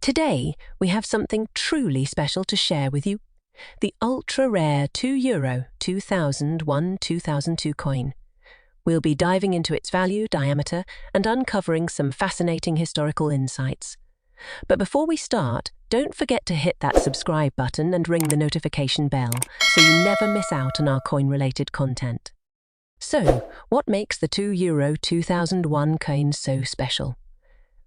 Today, we have something truly special to share with you. The ultra-rare €2 2001-2002 coin. We'll be diving into its value, diameter, and uncovering some fascinating historical insights. But before we start, don't forget to hit that subscribe button and ring the notification bell so you never miss out on our coin-related content. So, what makes the €2 2001 coin so special?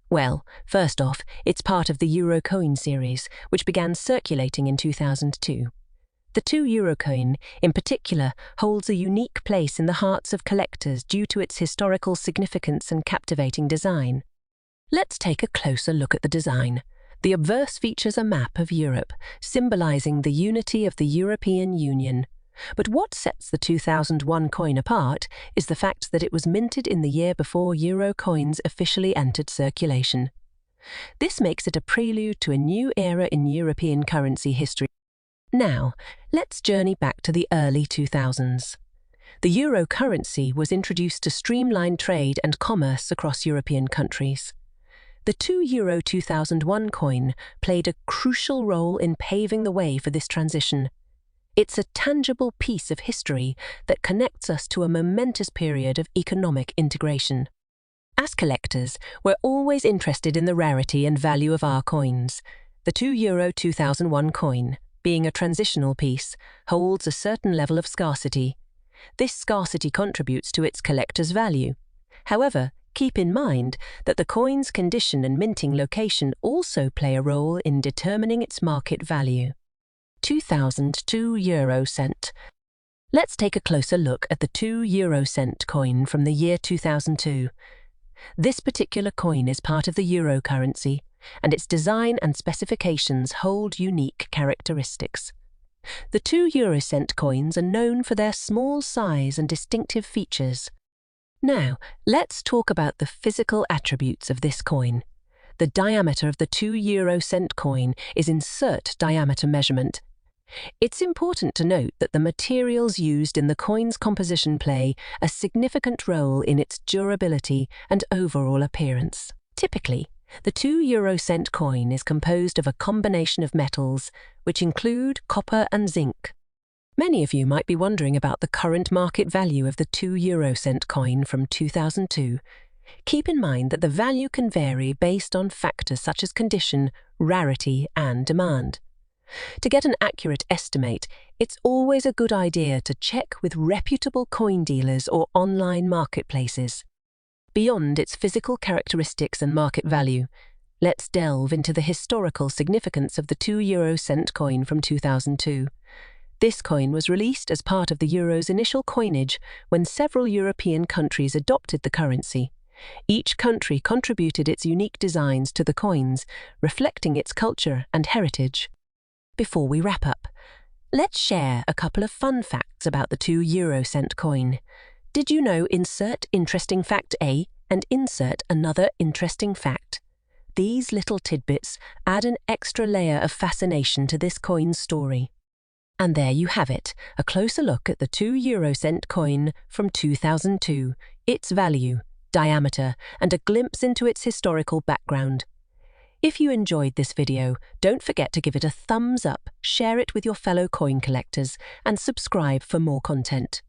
Well, first off, it's part of the Euro coin series, which began circulating in 2002. The €2 coin, in particular, holds a unique place in the hearts of collectors due to its historical significance and captivating design. Let's take a closer look at the design. The obverse features a map of Europe, symbolizing the unity of the European Union. But what sets the 2001 coin apart is the fact that it was minted in the year before Euro coins officially entered circulation. This makes it a prelude to a new era in European currency history. Now, let's journey back to the early 2000s. The euro currency was introduced to streamline trade and commerce across European countries. The €2 2001 coin played a crucial role in paving the way for this transition. It's a tangible piece of history that connects us to a momentous period of economic integration. As collectors, we're always interested in the rarity and value of our coins. The €2 2001 coin, being a transitional piece, holds a certain level of scarcity. This scarcity contributes to its collector's value. However, keep in mind that the coin's condition and minting location also play a role in determining its market value. 2002 euro cent. Let's take a closer look at the €2 cent coin from the year 2002. This particular coin is part of the euro currency, and its design and specifications hold unique characteristics. The €2 cent coins are known for their small size and distinctive features. Now, let's talk about the physical attributes of this coin. The diameter of the €2 cent coin is insert diameter measurement. It's important to note that the materials used in the coin's composition play a significant role in its durability and overall appearance. Typically, the €2 cent coin is composed of a combination of metals, which include copper and zinc. Many of you might be wondering about the current market value of the €2 cent coin from 2002. Keep in mind that the value can vary based on factors such as condition, rarity, and demand. To get an accurate estimate, it's always a good idea to check with reputable coin dealers or online marketplaces. Beyond its physical characteristics and market value, let's delve into the historical significance of the €2 cent coin from 2002. This coin was released as part of the euro's initial coinage when several European countries adopted the currency. Each country contributed its unique designs to the coins, reflecting its culture and heritage. Before we wrap up, let's share a couple of fun facts about the €2 cent coin. Did you know insert interesting fact A and insert another interesting fact? These little tidbits add an extra layer of fascination to this coin's story. And there you have it, a closer look at the €2 cent coin from 2002, its value, diameter, and a glimpse into its historical background. If you enjoyed this video, don't forget to give it a thumbs up, share it with your fellow coin collectors, and subscribe for more content.